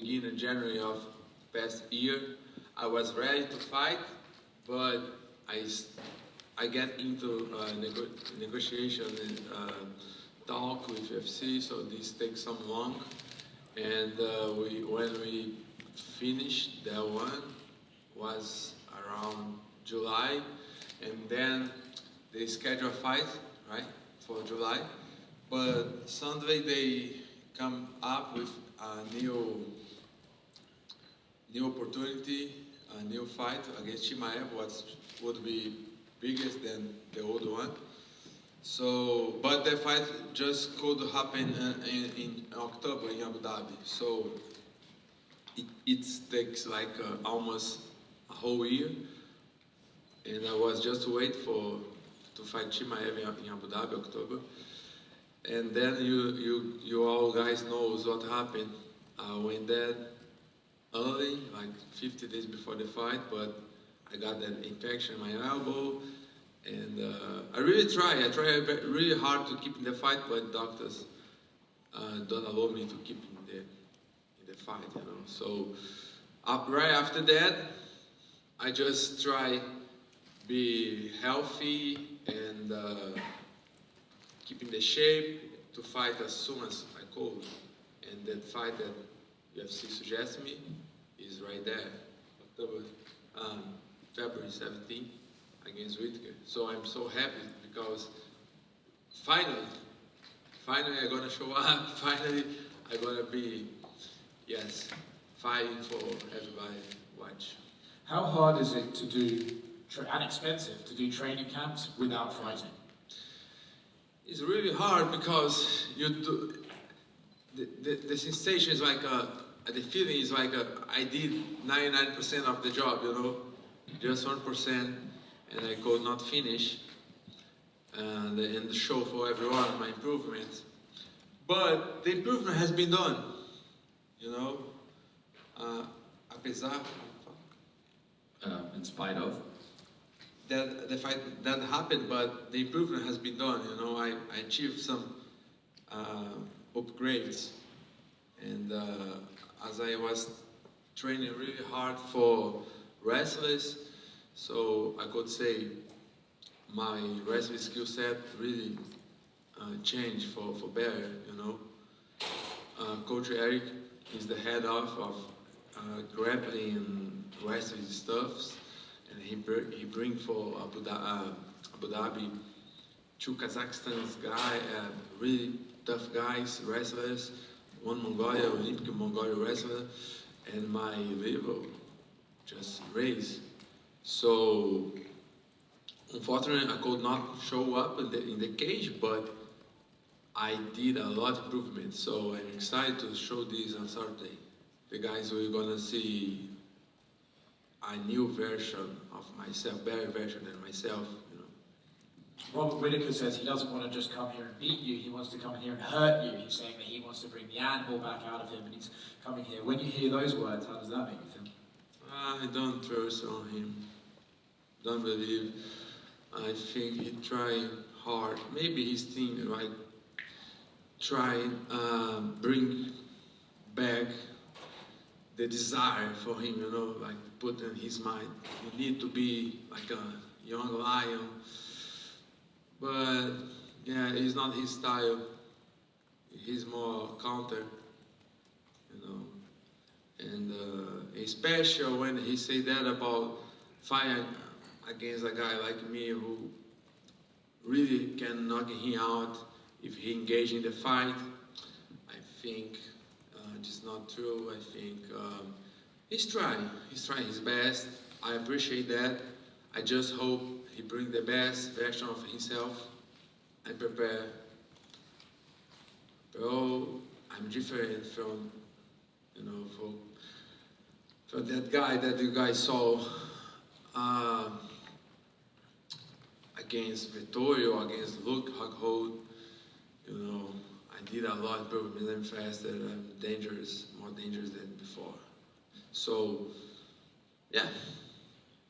beginning of January of past year. I was ready to fight, but I get into negotiation and talk with UFC, so this takes some long. And when we finished that one was around July, and then they schedule a fight, right, for July. But Sunday they come up with a new opportunity, a new fight against Chimaev, what would be biggest than the old one. So, but the fight just could happen in October in Abu Dhabi. So it takes like almost a whole year, and I was just to fight Chimaev in Abu Dhabi October. And then you all guys knows what happened. I went there early, like 50 days before the fight, but I got that infection in my elbow, and I really try really hard to keep in the fight, but doctors don't allow me to keep in the fight, you know. So right after that, I just try be healthy and keeping the shape to fight as soon as I could. And that fight that UFC suggests me is right there, February 17th against Whittaker. So I'm so happy because finally I'm gonna show up. Finally I'm gonna be, fighting for everybody watch. How hard is it to do, and expensive, to do training camps without fighting? It's really hard because you do, the sensation is like the feeling is like I did 99% of the job, you know, just 1%, and I could not finish and show for everyone my improvements. But the improvement has been done, you know, apesar, in spite of? that the fight that happened, but the improvement has been done. You know, I achieved some upgrades, and as I was training really hard for wrestlers, so I could say my wrestling skill set really changed for better. You know, Coach Eric is the head of grappling and wrestling stuffs. And he bring for Abu Dhabi 2 Kazakhstan's guy, really tough guys, wrestlers, one Mongolia, Olympic Mongolia wrestler, and my level just raised. So unfortunately I could not show up in the cage, but I did a lot of improvement. So I'm excited to show this on Saturday. The guys we're gonna see a new version of myself, better version than myself, you know. Robert Whittaker says he doesn't want to just come here and beat you, he wants to come in here and hurt you. He's saying that he wants to bring the animal back out of him, and he's coming here. When you hear those words, how does that make you feel? I don't trust on him. Don't believe. I think he trying hard. Maybe he's thinking, like, try bring back the desire for him, you know, like put in his mind, you need to be like a young lion. But yeah, it's not his style. He's more counter, you know. And especially when he say that about fighting against a guy like me who really can knock him out if he engage in the fight. I think it's not true. I think he's trying his best. I appreciate that. I just hope he bring the best version of himself and prepare. Bro, I'm different from, you know, for that guy that you guys saw against Vittorio, against Luke Hughold. You know, I did a lot of improvement. I'm faster, I'm dangerous, more dangerous than before. So, yeah,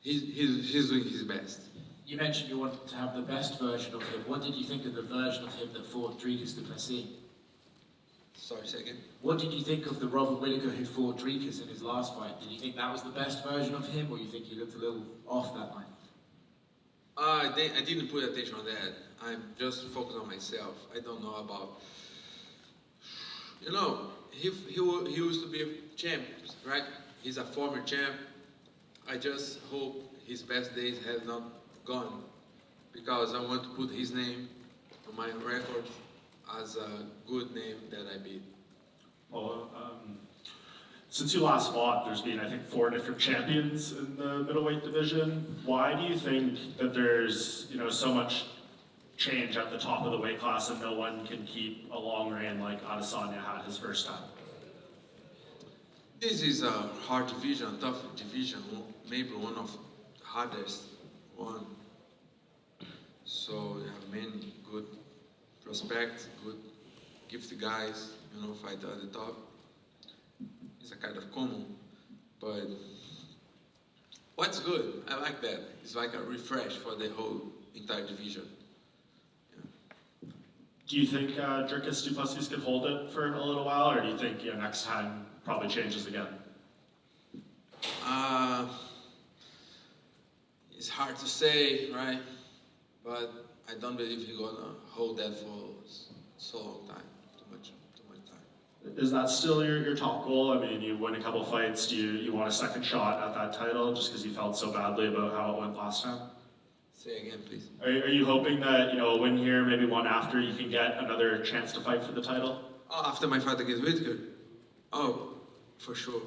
he's doing his best. You mentioned you wanted to have the best version of him. What did you think of the version of him that fought Dricus du Plessis? Sorry, say again. What did you think of the Robert Whittaker who fought Dricus in his last fight? Did you think that was the best version of him, or you think he looked a little off that night? I didn't put attention on that. I'm just focused on myself. I don't know about. You know, he used to be a champ, right? He's a former champ. I just hope his best days have not gone, because I want to put his name on my record as a good name that I beat. Well, since you last fought, there's been, I think, 4 different champions in the middleweight division. Why do you think that there's, so much change at the top of the weight class and no one can keep a long reign like Adesanya had his first time? This is a hard division, tough division, maybe one of the hardest one. So you have many good prospects, good gifted guys, fight at the top. It's a kind of common, but what's good? I like that. It's like a refresh for the whole entire division. Yeah. Do you think Dricus du Plessis could hold it for a little while, or do you think next time probably changes again? It's hard to say, right? But I don't believe he's gonna hold that for so long time, too much time. Is that still your top goal? I mean, you win a couple fights. Do you want a second shot at that title just because you felt so badly about how it went last time? Say again, please. Are you hoping that, a win here, maybe one after, you can get another chance to fight for the title? Oh, after my fight against Whittaker? Oh, for sure.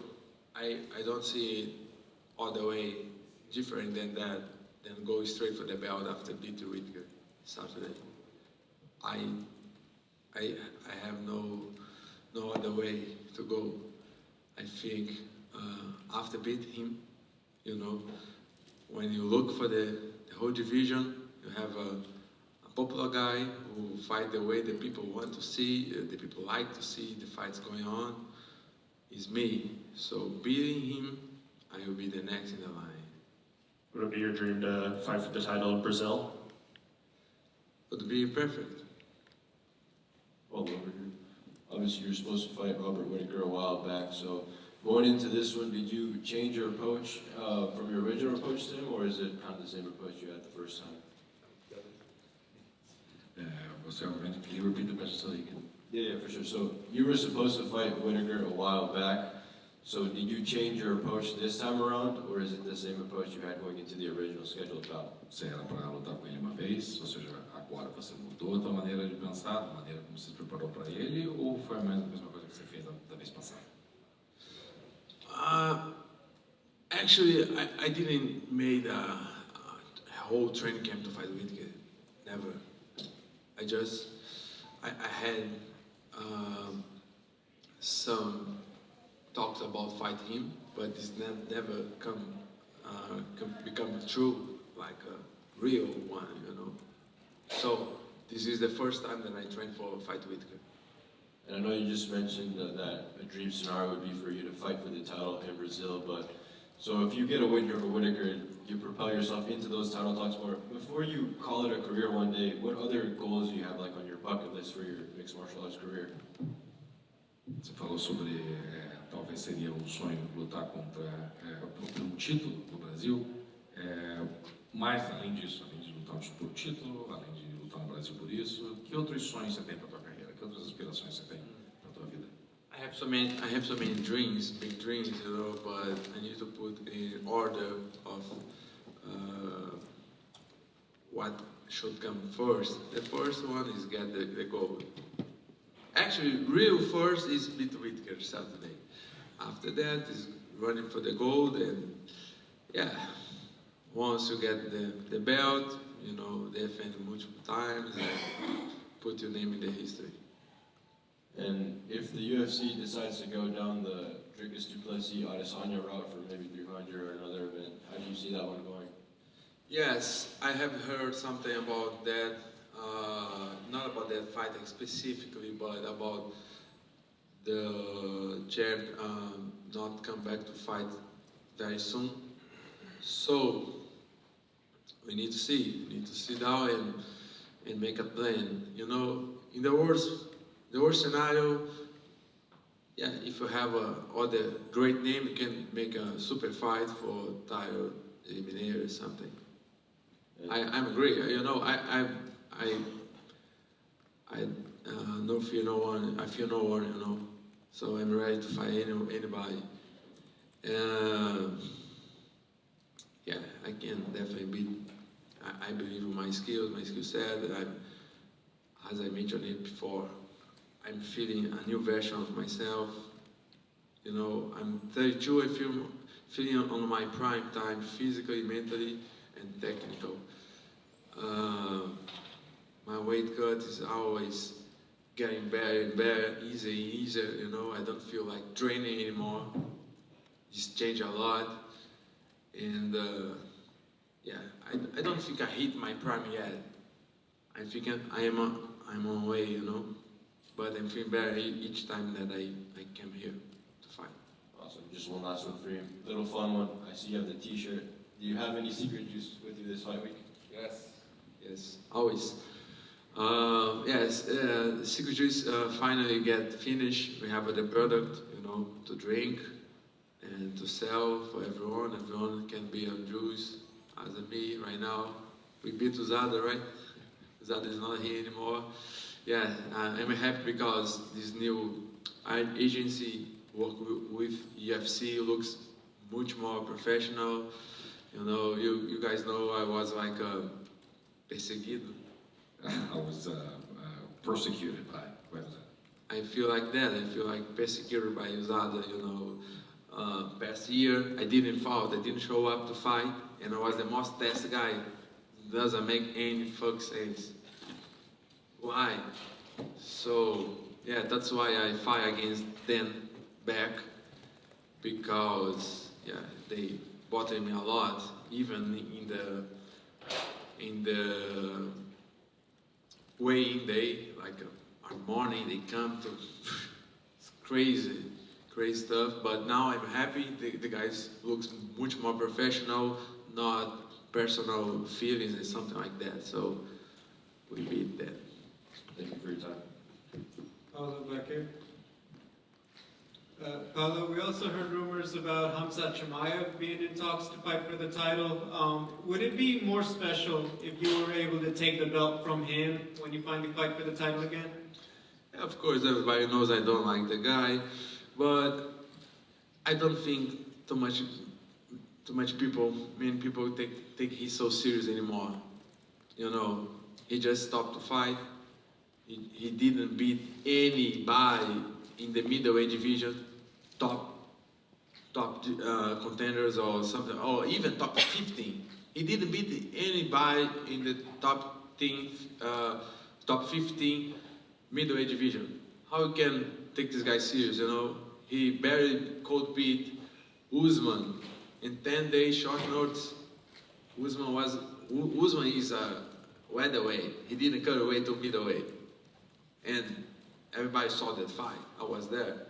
I don't see it all the way different than that, than go straight for the belt after beating Whittaker Saturday. I have no other way to go. I think after beating him, when you look for the whole division, you have a popular guy who fight the way the people want to see, the people like to see the fights going on. Is me. So beating him, I will be the next in the line. Would it be your dream to fight for the title in Brazil? Would be perfect. Well, obviously you're supposed to fight Robert Whittaker a while back, so going into this one, did you change your approach from your original approach to him, or is it kind of the same approach you had the first time? Você obviamente, can you repeat the question so you can... Yeah, for sure. So you were supposed to fight Whittaker a while back, so did you change your approach this time around, or is it the same approach you had going into the original scheduled bout? Você era para lutar com ele uma vez, ou seja, agora você mudou a tua maneira de pensar, a maneira como você se preparou para ele, ou foi a mesma coisa que você fez da vez passada? Actually, I didn't make a whole training camp to fight Whittaker. Never. I had some talks about fighting him, but it's never become true, like a real one, So this is the first time that I trained for a fight Whittaker. And I know you just mentioned that a dream scenario would be for you to fight for the title in Brazil, but so if you get a win over Whittaker, you propel yourself into those title talks more. Before you call it a career one day, what other goals do you have like on your bucket list for your mixed martial arts career? Você falou sobre, talvez seria um sonho lutar por um título no Brasil, mas além disso, além de lutar por título, além de lutar no Brasil por isso, que outros sonhos você tem para a tua carreira? Que outras aspirações você tem para a tua vida? I have so many dreams, big dreams, but I need to put in order of what should come first. The first one is get the gold. Actually, real first is beat Whittaker Saturday. After that is running for the gold, and yeah, once you get the belt, defend multiple times and put your name in the history. And if the UFC decides to go down the Dricus du Plessis Adesanya route for maybe 300 or another event, how do you see that one going? Yes, I have heard something about that. Not about that fight specifically, but about the champ not come back to fight very soon. So we need to see. We need to sit down and make a plan. In the worst scenario, yeah, if you have a other great name, you can make a super fight for title eliminator or something. I'm agree. You know, I no fear no one. I fear no one. You know, so I'm ready to fight anybody. Yeah, I can definitely beat. I believe in my skills, my skill set. As I mentioned it before, I'm feeling a new version of myself. You know, I'm 32. I feel feeling on my prime time, physically, mentally, and technical. My weight cut is always getting better and better, easier and easier. You know, I don't feel like training anymore. It's changed a lot, and yeah, I don't think I hit my prime yet. I think I'm on way, you know, but I'm feeling better each time that I came here to fight. Awesome. Just one last one for you. Little fun one. I see you have the T-shirt. Do you have any secret juice with you this fight week? Yes, always. Yes, Secret Juice finally get finished. We have the product, you know, to drink and to sell for everyone. Everyone can be a juice, as in me right now. We beat Uzada, right? Uzada is not here anymore. Yeah, I'm happy because this new agency work with UFC looks much more professional. You know, you guys know I was like perseguido. I was persecuted by that. I feel like that. I feel like persecuted by Uzada, you know. Past year, I didn't fight. I didn't show up to fight, and I was the most tested guy. Doesn't make any fuck sense. Why? So, yeah, that's why I fight against them back, because, yeah, they bothered me a lot, even in the weighing day, like our morning, they come to, it's crazy stuff, but now I'm happy. The guys looks much more professional, not personal feelings and something like that. So we beat that. Thank you for your time. Paulo back here. Paulo, we also heard rumors about Khamzat Chimaev being in talks to fight for the title. Would it be more special if you were able to take the belt from him when you finally fight for the title again? Yeah, of course, everybody knows I don't like the guy, but I don't think too much people, many people take he so serious anymore. You know, he just stopped to fight. He didn't beat anybody in the middleweight division, top contenders or something, or even top 15. He didn't beat anybody in the top 15 middleweight division. How you can take this guy serious? You know, he barely cold beat Usman in 10 days short notice. Usman is a featherweight. He didn't cut away to middleweight. And everybody saw that fight. I was there.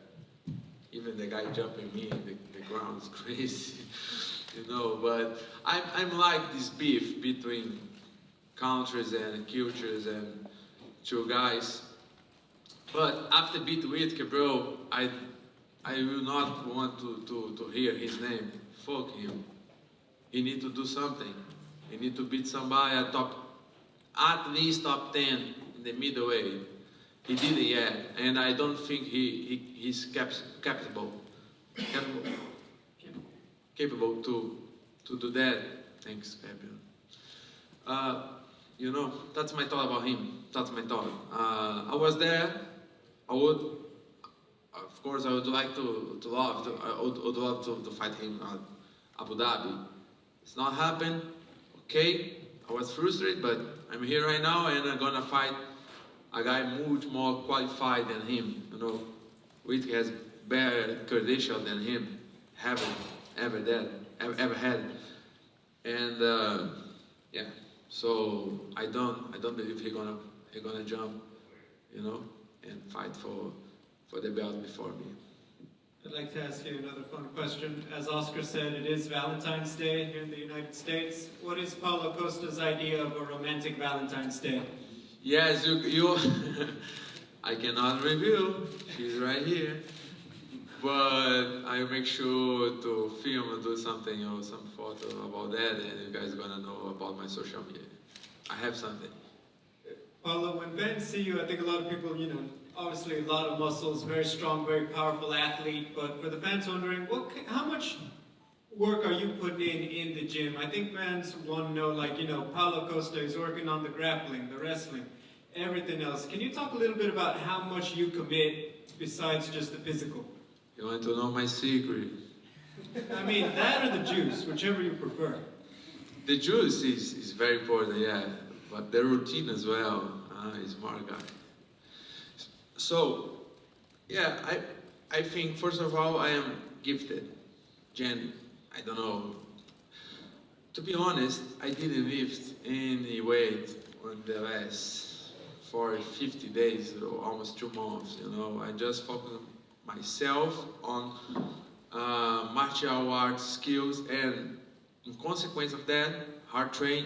Even the guy jumping me in the ground is crazy, you know. But I'm like this beef between countries and cultures and two guys. But after beat Whittaker, bro, I will not want to hear his name. Fuck him. He need to do something. He need to beat somebody at least top 10 in the middleweight. He didn't yet, and I don't think he's capable to do that. Thanks, Fabian. You know, that's my thought about him. That's my thought. I was there. I would, of course, I would like to fight him at Abu Dhabi. It's not happened. Okay, I was frustrated, but I'm here right now, and I'm gonna fight a guy much more qualified than him, you know, which has better credentials than him, ever had, and yeah. So I don't believe he's gonna jump, you know, and fight for the belt before me. I'd like to ask you another fun question. As Oscar said, it is Valentine's Day here in the United States. What is Paulo Costa's idea of a romantic Valentine's Day? Yes, you I cannot reveal. She's right here. But I make sure to film and do something or some photo about that, and you guys gonna know about my social media. I have something. Paulo, when fans see you, I think a lot of people, obviously a lot of muscles, very strong, very powerful athlete. But for the fans wondering, how much work are you putting in the gym? I think fans want to know, Paulo Costa is working on the grappling, the wrestling, everything else. Can you talk a little bit about how much you commit besides just the physical? You want to know my secret? I mean, that or the juice, whichever you prefer. The juice is very important, yeah, but the routine as well is more guy. So, yeah, I think first of all I am gifted. Jen, I don't know. To be honest, I didn't lift any weight on the last 50 days or almost 2 months. I just focused myself on martial arts skills, and in consequence of that, hard train,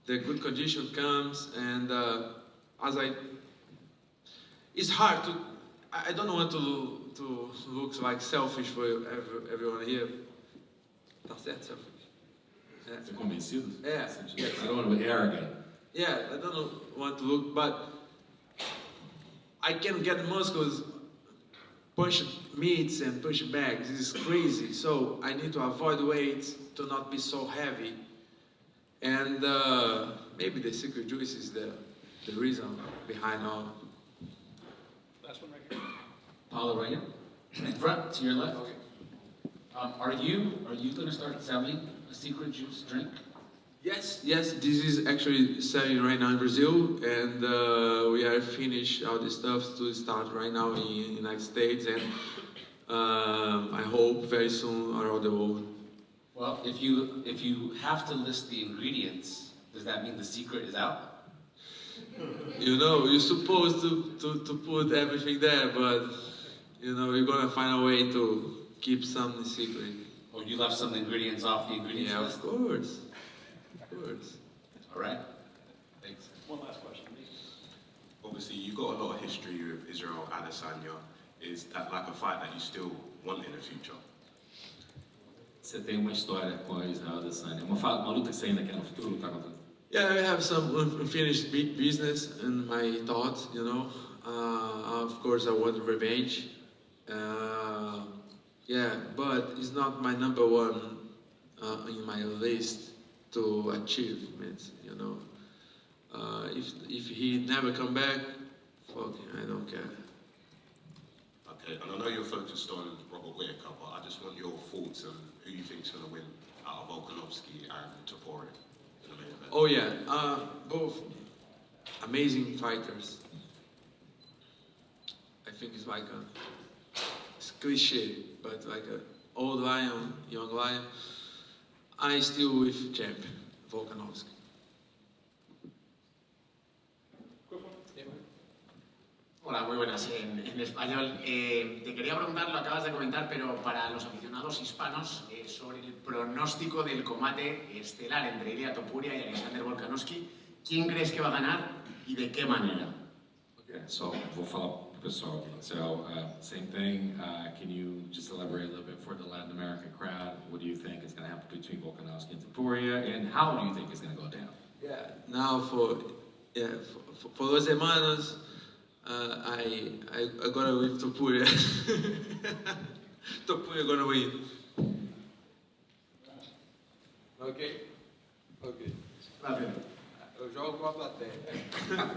the good condition comes, and it's hard to. I don't want to look like selfish for everyone here. Tá certo, selfish. Yeah. Você é convencido? Yeah. I don't want to be arrogant. Yeah, I don't want to look, but I can get muscles, push meats and push bags. This is crazy. So I need to avoid weights to not be so heavy. And maybe the secret juice is the reason behind all. Last one right here. Paulo, right here. In front, to your left. Are you going to start selling a secret juice drink? Yes, this is actually selling right now in Brazil, and we are finished all the stuff to start right now in the United States, and I hope very soon around the world. Well, if you have to list the ingredients, does that mean the secret is out? You're supposed to put everything there, but you're gonna find a way to keep something secret. Or you left some ingredients off the ingredients Yeah, list? of course. All right. Thanks. One last question, please. Obviously, you've got a lot of history with Israel Adesanya. Is that like a fight that you still want in the future? Você tem uma história com a Israel Adesanya, uma luta que você ainda quer no futuro, tá contando? Yeah, I have some unfinished business in my thoughts, of course, I want revenge. Yeah, but it's not my number one in my list to achievements, If he never come back, fuck him, I don't care. Okay, and I know you're focused on Robert Whittaker, but I just want your thoughts on who you think's going to win out of Volkanovski and Topuria in the main event. Oh yeah, both amazing fighters. I think it's like it's cliche, but like an old lion, young lion. I still with champ, Volkanovski. Hola, muy buenas. En español, te quería preguntar, lo acabas de comentar, pero para los aficionados hispanos, sobre el pronóstico del combate estelar entre Ilia Topuria y Alexander Volkanovski, ¿quién crees que va a ganar y de qué manera? Okay, so vou falar pro pessoal aqui. So, same thing. Can you just elaborate a little bit for the Latin American crowd? What do you think is going to happen between Volkanovski and Topuria, and how do you think it's going to go down? Yeah. Now for los hermanos, I gotta with Topuria. Topuria gonna win. Ok. Rápido. Eu jogo com a plateia.